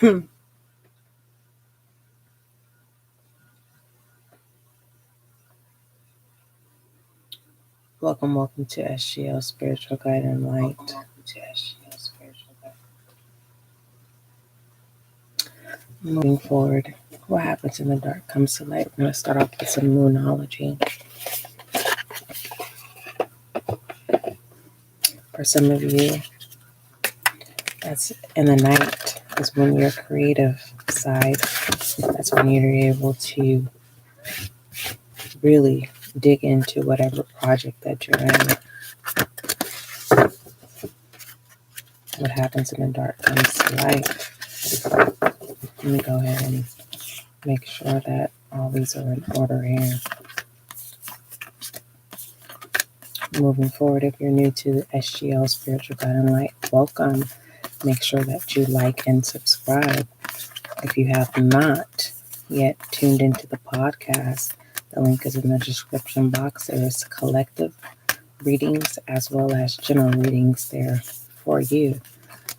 Welcome to SGL Spiritual Guide and Light. Moving forward, what happens in the dark comes to light. We're going to start off with some moonology. For some of you, that's in the night is when your creative side, that's when you're able to really dig into whatever project that you're in. What happens in the dark comes to light. Let me go ahead and make sure that all these are in order here. Moving forward, if you're new to the SGL Spiritual Guide and Light, welcome. Make sure that you like and subscribe. If you have not yet tuned into the podcast, the link is in the description box. There is collective readings as well as general readings there for you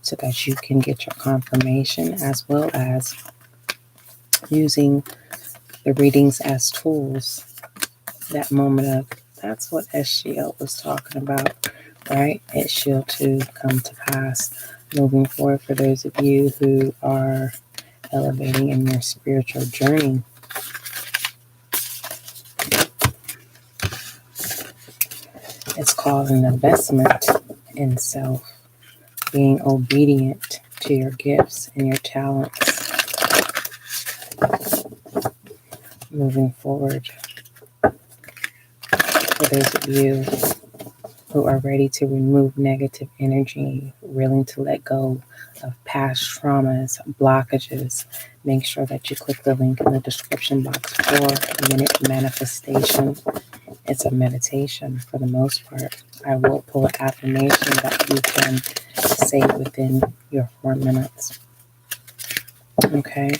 so that you can get your confirmation, as well as using the readings as tools. That moment of, that's what SGL was talking about, right? It shall too come to pass. Moving forward, for those of you who are elevating in your spiritual journey, it's called an investment in self, being obedient to your gifts and your talents. Moving forward, for those of you who are ready to remove negative energy, willing to let go of past traumas, blockages, make sure that you click the link in the description box for Minute Manifestation. It's a meditation for the most part. I will pull an affirmation that you can say within your 4 minutes. Okay?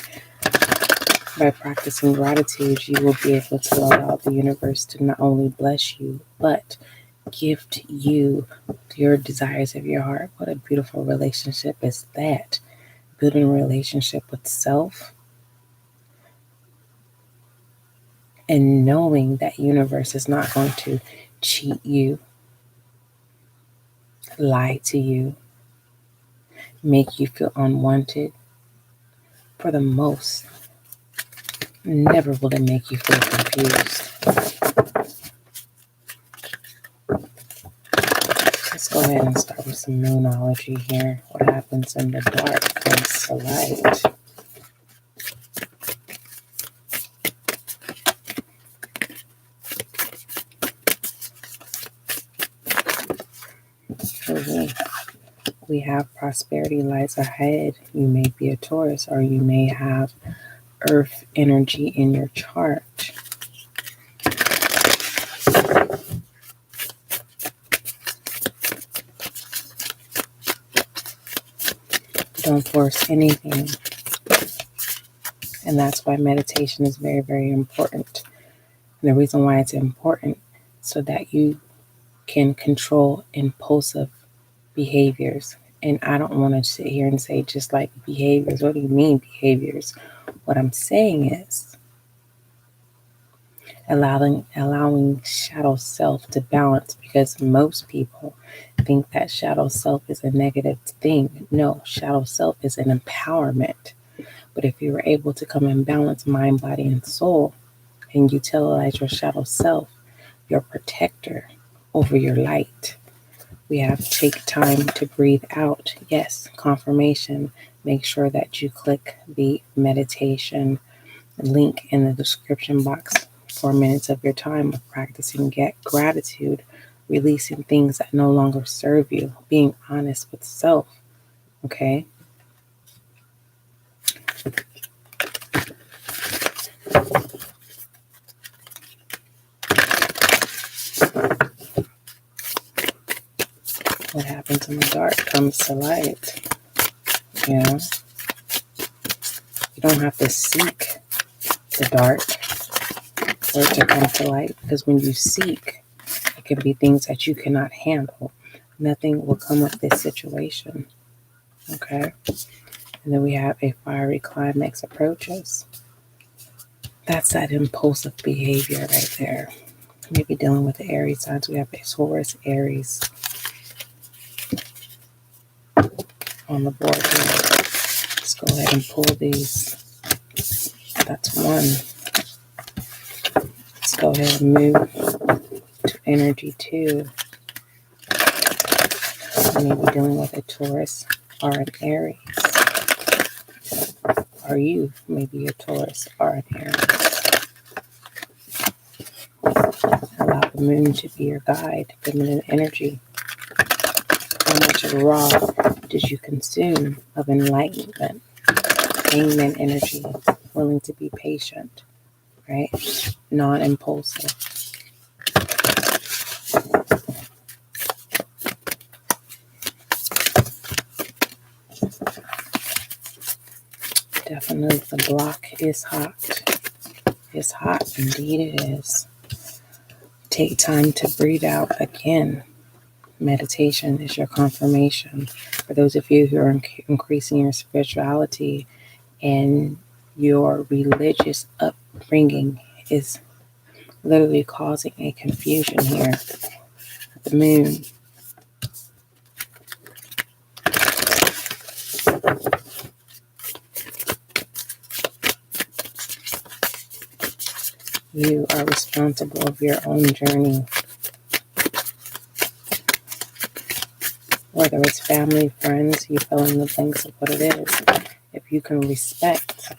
By practicing gratitude, you will be able to allow the universe to not only bless you, but gift you your desires of your heart. What a beautiful relationship is that. Building a relationship with self and knowing that universe is not going to cheat you, lie to you, make you feel unwanted. For the most, never will it make you feel confused. Let's go ahead and start with some moonology here. What happens in the dark comes to light. We have prosperity lies ahead. You may be a Taurus, or you may have earth energy in your chart. Don't force anything. And that's why meditation is very, very important. And the reason why it's important, so that you can control impulsive behaviors. And I don't want to sit here and say just like behaviors. What do you mean behaviors? What I'm saying is allowing shadow self to balance, because most people think that shadow self is a negative thing. No, shadow self is an empowerment. But if you were able to come in balance, mind, body, and soul, and utilize your shadow self, your protector over your light. We have to take time to breathe out. Yes, confirmation. Make sure that you click the meditation link in the description box. 4 minutes of your time of practicing gratitude, releasing things that no longer serve you, being honest with self. Okay? What happens in the dark comes to light. You know? You don't have to seek the dark for it to come to light, because when you seek, it can be things that you cannot handle. Nothing will come of this situation. Okay? And then we have a fiery climax approaches. That's that impulsive behavior right there. Maybe dealing with the Aries signs. We have a Taurus, Aries on the board here. Let's go ahead and pull these. That's one. Let's go ahead and move to energy 2. Maybe dealing with a Taurus or an Aries. Or you, maybe a Taurus or an Aries. Allow the moon to be your guide, feminine energy. How much raw did you consume of enlightenment? Hangman energy, willing to be patient, right? Non-impulsive. Definitely the block is hot. It's hot, indeed it is. Take time to breathe out again. Meditation is your confirmation. For those of you who are increasing your spirituality and your religious upbringing is literally causing a confusion here. The moon. You are responsible of your own journey. Whether it's family, friends, you fill in the blanks of what it is. If you can respect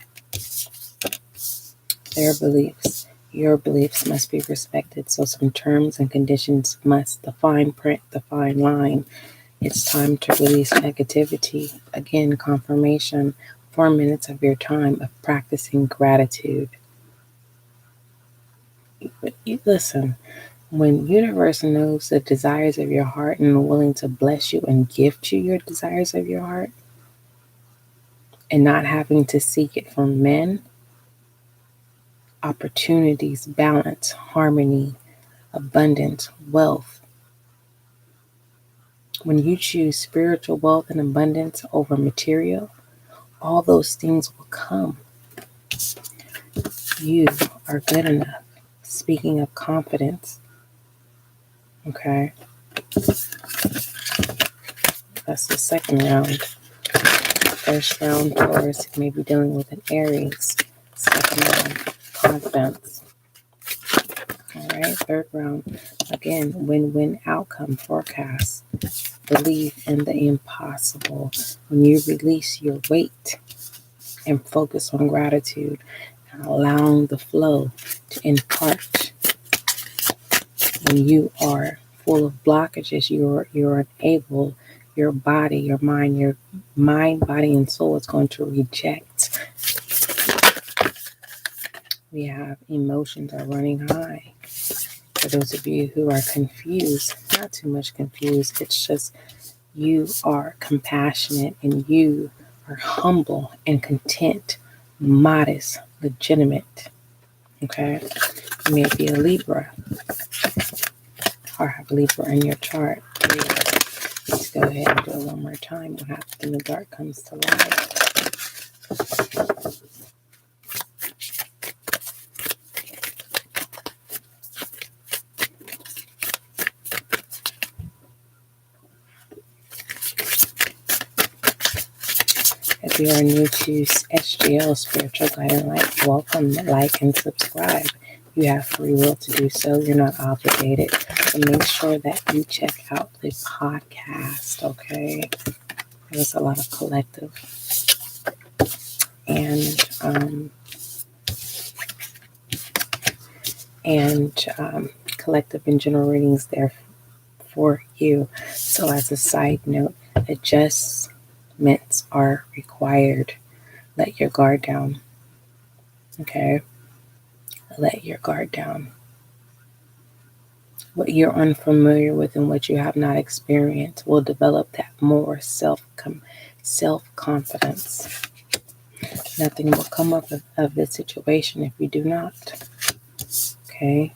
their beliefs, your beliefs must be respected. So some terms and conditions must, the fine print, the fine line. It's time to release negativity. Again, confirmation, 4 minutes of your time of practicing gratitude. You listen, when universe knows the desires of your heart and are willing to bless you and gift you your desires of your heart and not having to seek it from men, opportunities, balance, harmony, abundance, wealth. When you choose spiritual wealth and abundance over material, all those things will come. You are good enough. Speaking of confidence, okay, that's the second round. First round, Taurus, may be dealing with an Aries. Second round, confidence. All right, third round, again, win-win outcome forecast. Believe in the impossible. When you release your weight and focus on gratitude and allowing the flow to impart. When you are full of blockages, you're unable, your body, your mind, body, and soul is going to reject. We have emotions are running high. For those of you who are confused, not too much confused, it's just you are compassionate and you are humble and content, modest, legitimate. Okay? You may be a Libra or have Libra in your chart. Let's go ahead and do it one more time. What happens when the dark comes to light? If you are new to SGL, Spiritual Guiding Light, welcome, like, and subscribe. You have free will to do so. You're not obligated. So make sure that you check out the podcast, okay? There's a lot of collective and collective and general readings there for you. So as a side note, adjustments are required. Let your guard down. Okay? Let your guard down. What you're unfamiliar with and what you have not experienced will develop that more self-confidence. Nothing will come up of this situation if you do not. Okay?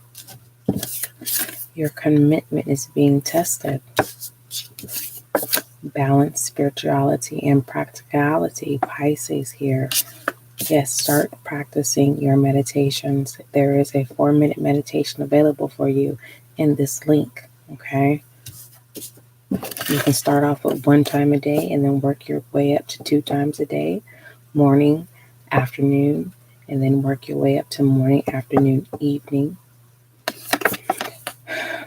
Your commitment is being tested. balance spirituality and practicality. Pisces here. Yes, start practicing your meditations. There is a 4-minute meditation available for you in this link, okay? You can start off with 1 time a day and then work your way up to 2 times a day, morning, afternoon, and then work your way up to morning, afternoon, evening.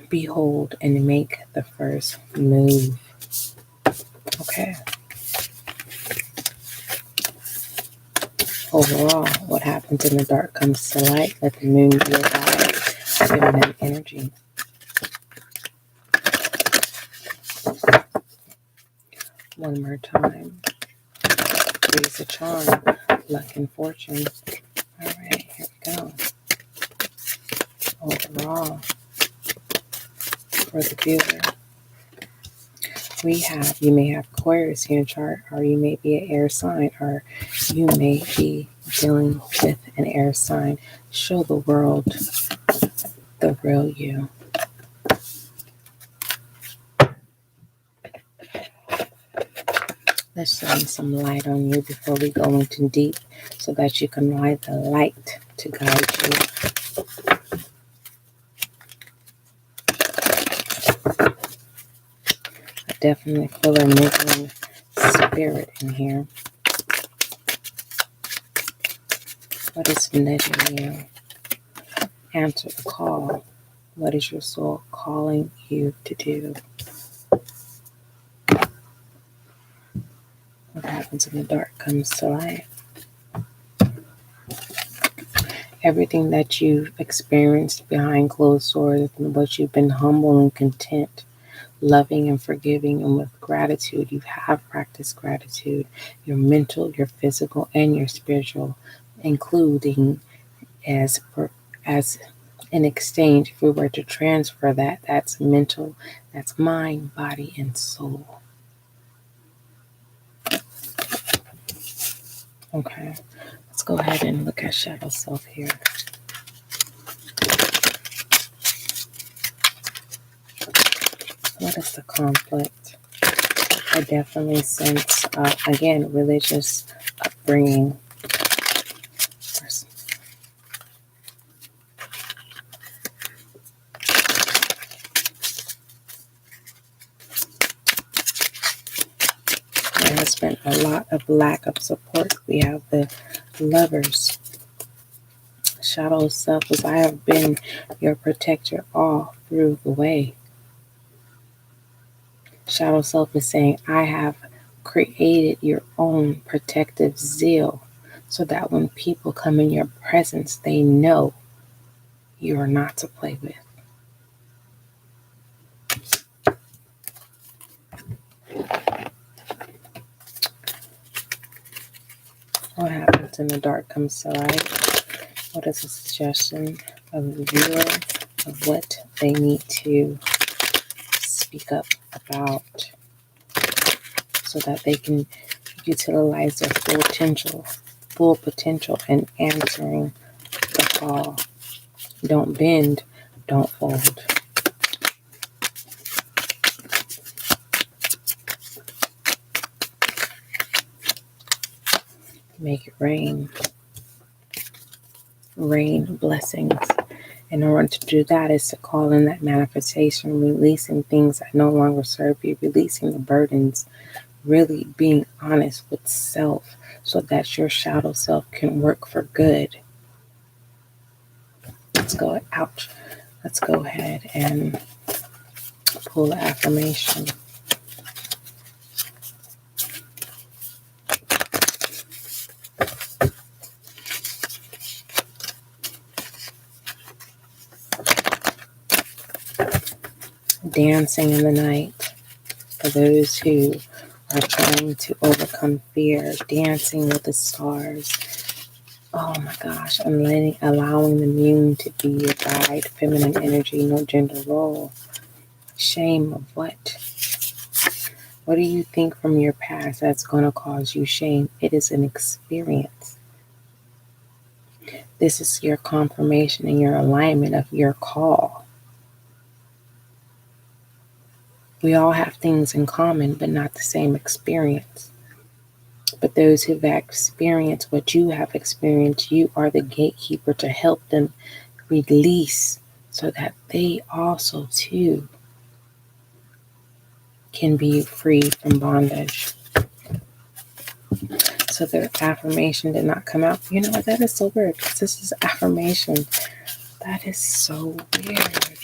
Behold and make the first move. Okay. Overall, what happens in the dark comes to light. Let the moon be your guide. Feminine energy. One more time. Three's a charm. Luck and fortune. All right, here we go. Overall, for the viewer, you may have Aquarius in your chart, or you may be an air sign, or you may be dealing with an air sign. Show the world the real you. Let's shine some light on you before we go into deep, so that you can light the light to guide you. I definitely feel a moving spirit in here. What is nudging you? Answer the call. What is your soul calling you to do? What happens in the dark comes to light. Everything that you've experienced behind closed doors, and what you've been humble and content, loving and forgiving, and with gratitude. You have practiced gratitude, your mental, your physical, and your spiritual, including as an exchange. If we were to transfer that, that's mental, that's mind, body, and soul. Okay, let's go ahead and look at shadow self here. What is the conflict? I definitely sense, again, religious upbringing. There has been a lot of lack of support. We have the Lovers. Shadow self is, I have been your protector all through the way. Shadow self is saying, I have created your own protective zeal, so that when people come in your presence, they know you are not to play with. What happens in the dark comes to light. What is a suggestion of the viewer of what they need to speak up about, so that they can utilize their full potential in answering the call? Don't bend, don't fold. Make it rain. Rain blessings. In order to do that is to call in that manifestation, releasing things that no longer serve you, releasing the burdens, really being honest with self, so that your shadow self can work for good. Let's go ahead and pull the affirmation. Dancing in the night. For those who are trying to overcome fear, dancing with the stars. Oh my gosh, I'm allowing the moon to be your guide. Feminine energy, no gender role. Shame of what? What do you think from your past that's going to cause you shame? It is an experience. This is your confirmation and your alignment of your call. We all have things in common, but not the same experience. But those who've experienced what you have experienced, you are the gatekeeper to help them release so that they also, too, can be free from bondage. So the affirmation did not come out. You know what? That is so weird because this is affirmation. That is so weird.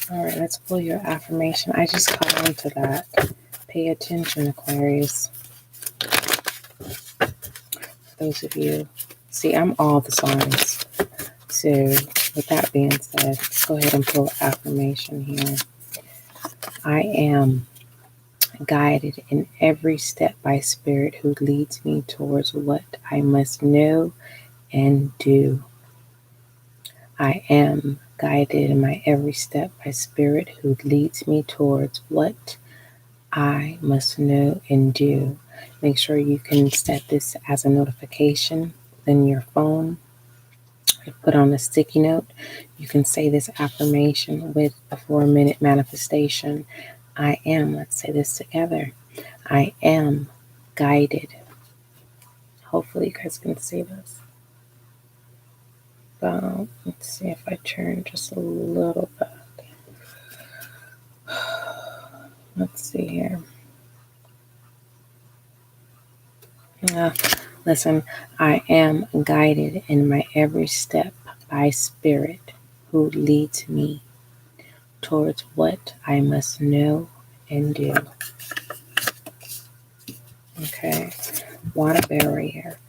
All right, let's pull your affirmation. I just caught on to that. Pay attention, Aquarius. Those of you, see, I'm all the signs. So with that being said, let's go ahead and pull the affirmation here. I am guided in every step by Spirit who leads me towards what I must know and do. I am guided in my every step by Spirit who leads me towards what I must know and do. Make sure you can set this as a notification in your phone. Put on a sticky note. You can say this affirmation with a 4-minute manifestation. I am, let's say this together. I am guided. Hopefully you guys can see this. Let's see if I turn just a little bit. Let's see here. Listen, I am guided in my every step by Spirit who leads me towards what I must know and do. Okay, water barrier.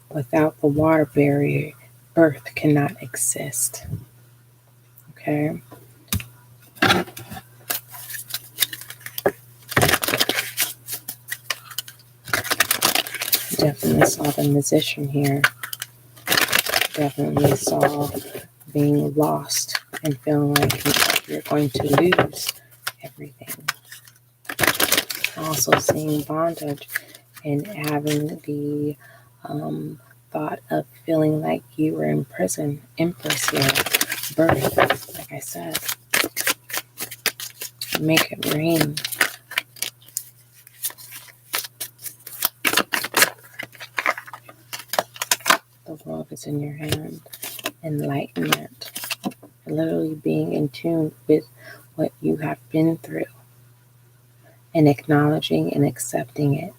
Without the water barrier, birth cannot exist. Okay. Definitely saw the musician here. Definitely saw being lost and feeling like you're going to lose everything. Also seeing bondage and having the thought of feeling like you were in prison. Empress here. Birth, like I said. Make it rain. The world is in your hand. Enlightenment. Literally being in tune with what you have been through and acknowledging and accepting it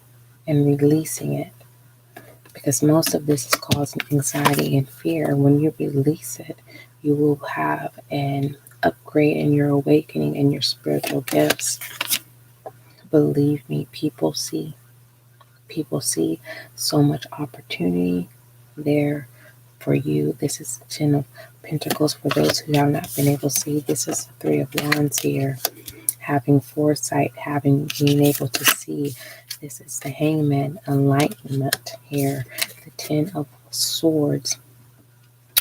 and releasing it. Because most of this is causing anxiety and fear. When you release it, you will have an upgrade in your awakening and your spiritual gifts. Believe me, people see so much opportunity there for you. This is the 10 of Pentacles for those who have not been able to see. This is the 3 of Wands here. Having foresight, being able to see. This is the Hangman, enlightenment here. The 10 of Swords.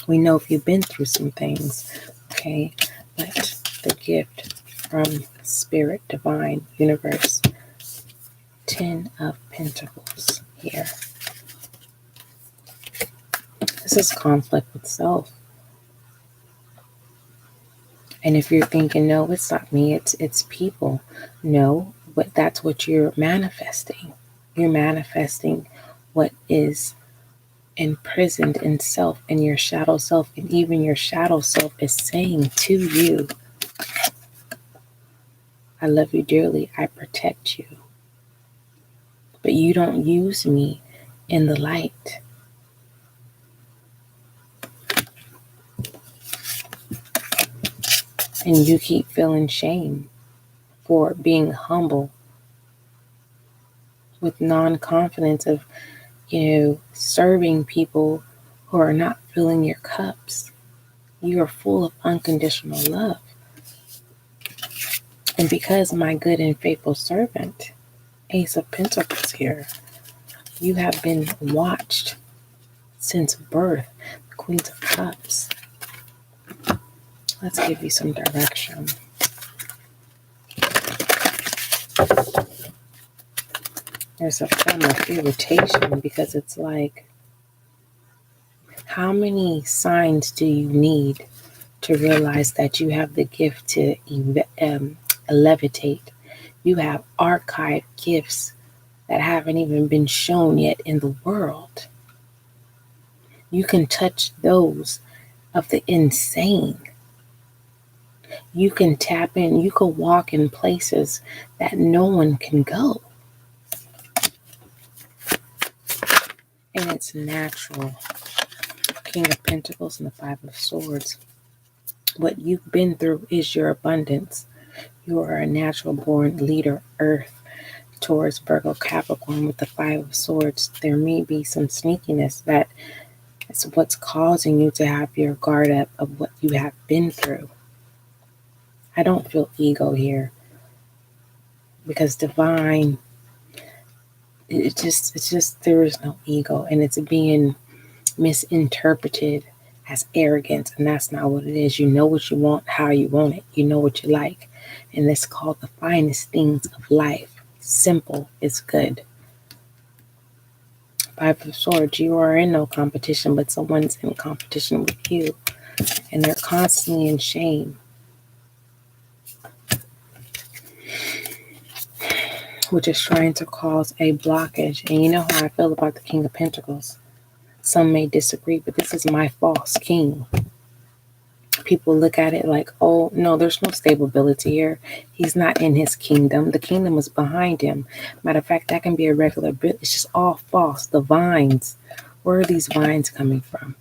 We know if you've been through some things, okay? But the gift from Spirit, Divine, Universe. 10 of Pentacles here. This is conflict with self. And if you're thinking, no, it's not me, it's people. No, but that's what you're manifesting. You're manifesting what is imprisoned in self and your shadow self. And even your shadow self is saying to you, I love you dearly. I protect you. But you don't use me in the light. And you keep feeling shame for being humble with non-confidence of, serving people who are not filling your cups. You are full of unconditional love. And because my good and faithful servant, Ace of Pentacles here, you have been watched since birth, Queen of Cups. Let's give you some direction. There's a form of irritation because it's like, how many signs do you need to realize that you have the gift to levitate. You have archived gifts that haven't even been shown yet in the world. You can touch those of the insane. You can tap in, you can walk in places that no one can go. And it's natural. King of Pentacles and the Five of Swords. What you've been through is your abundance. You are a natural born leader, Earth, Taurus, Virgo, Capricorn with the Five of Swords. There may be some sneakiness that is what's causing you to have your guard up of what you have been through. I don't feel ego here because divine, it's just there is no ego, and it's being misinterpreted as arrogance, and that's not what it is. You know what you want, how you want it. You know what you like, and it's called the finest things of life. Simple is good. Five of Swords, you are in no competition, but someone's in competition with you, and they're constantly in shame, which is trying to cause a blockage. And you know how I feel about the King of Pentacles. Some may disagree, but this is my false king. People look at it like, oh, no, there's no stability here. He's not in his kingdom. The kingdom is behind him. Matter of fact, that can be a regular bit. It's just all false. The vines, where are these vines coming from?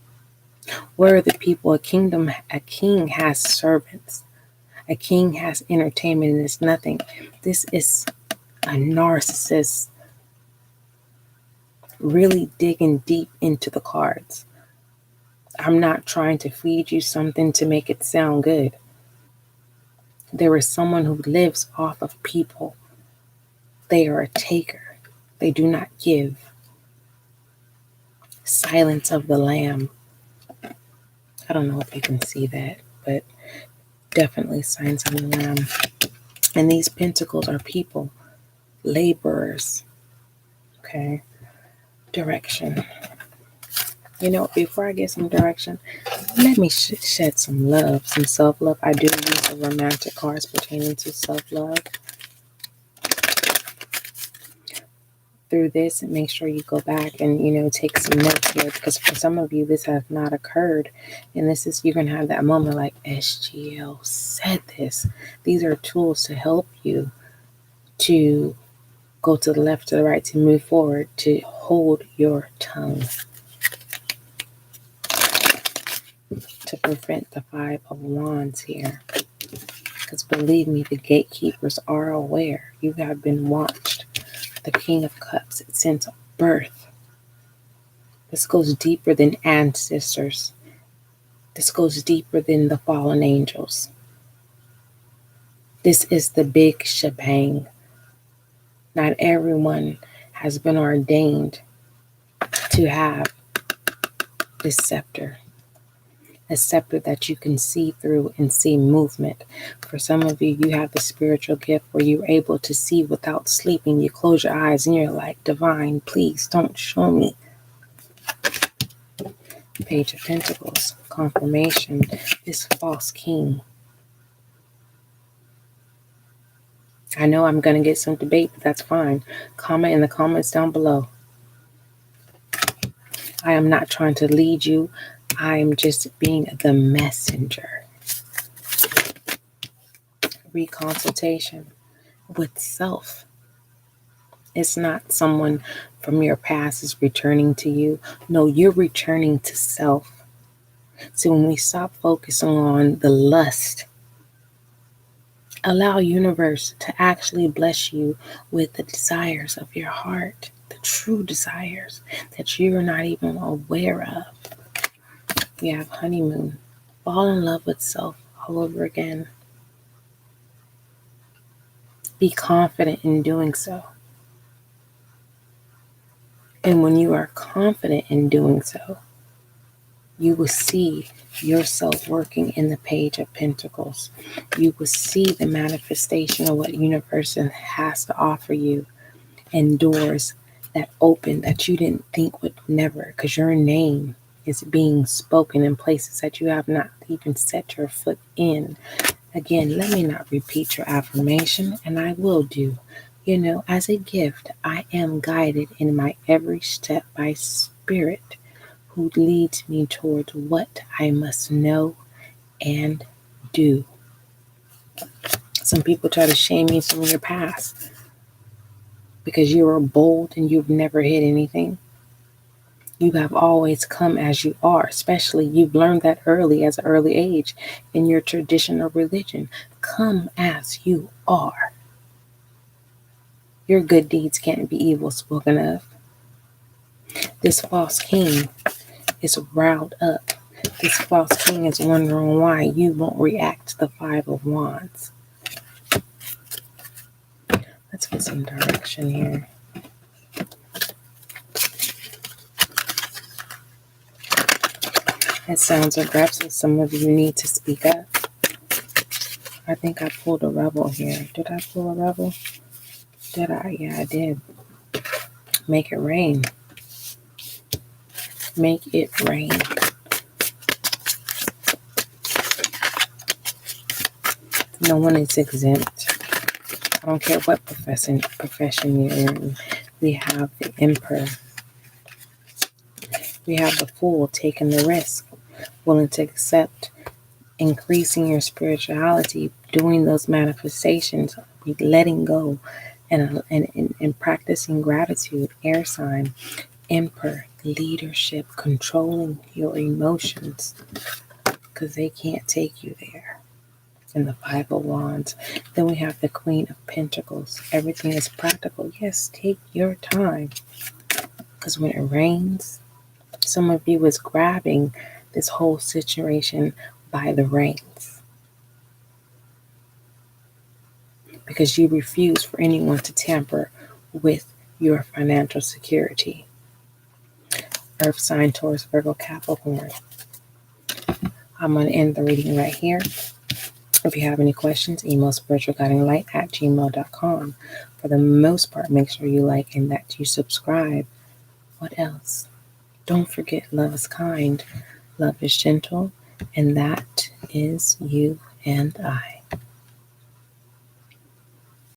Where are the people? A king has servants. A king has entertainment, and it's nothing. This is a narcissist really digging deep into the cards. I'm not trying to feed you something to make it sound good. There is someone who lives off of people. They are a taker. They do not give. Silence of the Lamb. I don't know if you can see that, but definitely Silence of the Lamb. And these pentacles are people, laborers. Okay. Direction. You know, before I get some direction, let me shed some love, some self-love. I do use the romantic cards pertaining to self-love. Through this, and make sure you go back and, you know, take some notes here, because for some of you, this has not occurred. And this is, you're going to have that moment like, SGL said this. These are tools to help you to go to the left, to the right, to move forward, to hold your tongue. To prevent the Five of Wands here. Because believe me, the gatekeepers are aware. You have been watched. The King of Cups, since birth. This goes deeper than ancestors. This goes deeper than the fallen angels. This is the big shebang. Not everyone has been ordained to have this scepter. A scepter that you can see through and see movement. For some of you, you have the spiritual gift where you're able to see without sleeping. You close your eyes and you're like, divine, please don't show me. Page of Pentacles, confirmation, this false king. I know I'm going to get some debate, but that's fine. Comment in the comments down below. I am not trying to lead you. I'm just being the messenger. Reconsultation with self. It's not someone from your past is returning to you. No, you're returning to self. So when we stop focusing on the lust, allow universe to actually bless you with the desires of your heart, the true desires that you're not even aware of. We have honeymoon. Fall in love with self all over again. Be confident in doing so. And when you are confident in doing so, you will see yourself working in the Page of Pentacles. You will see the manifestation of what universe has to offer you, and doors that open that you didn't think would never, because your name is being spoken in places that you have not even set your foot in. Again, let me not repeat your affirmation, and I will do. As a gift, I am guided in my every step by Spirit who leads me towards what I must know and do. Some people try to shame you from your past because you were bold and you've never hid anything. You have always come as you are, especially you've learned that early, as an early age, in your tradition or religion. Come as you are. Your good deeds can't be evil spoken of. This false king is riled up. This false king is wondering why you won't react to the Five of Wands. Let's get some direction here. It sounds aggressive. Some of you need to speak up. I think I pulled a rebel here. Did I pull a rebel? Did I? Yeah, I did. Make it rain. Make it rain. No one is exempt. I don't care what profession you're in. We have the Emperor. We have the Fool taking the risk, willing to accept increasing your spirituality, doing those manifestations, letting go, and practicing gratitude. Air sign, Emperor, leadership, controlling your emotions, because they can't take you there. And the Five of Wands. Then we have the Queen of Pentacles. Everything is practical. Yes, take your time. Because when it rains, some of you is grabbing this whole situation by the reins. Because you refuse for anyone to tamper with your financial security. Earth sign, Taurus, Virgo, Capricorn. I'm going to end the reading right here. If you have any questions, email spiritualguidinglight@gmail.com. For the most part, make sure you like and that you subscribe. What else? Don't forget, love is kind, love is gentle, and that is you and I.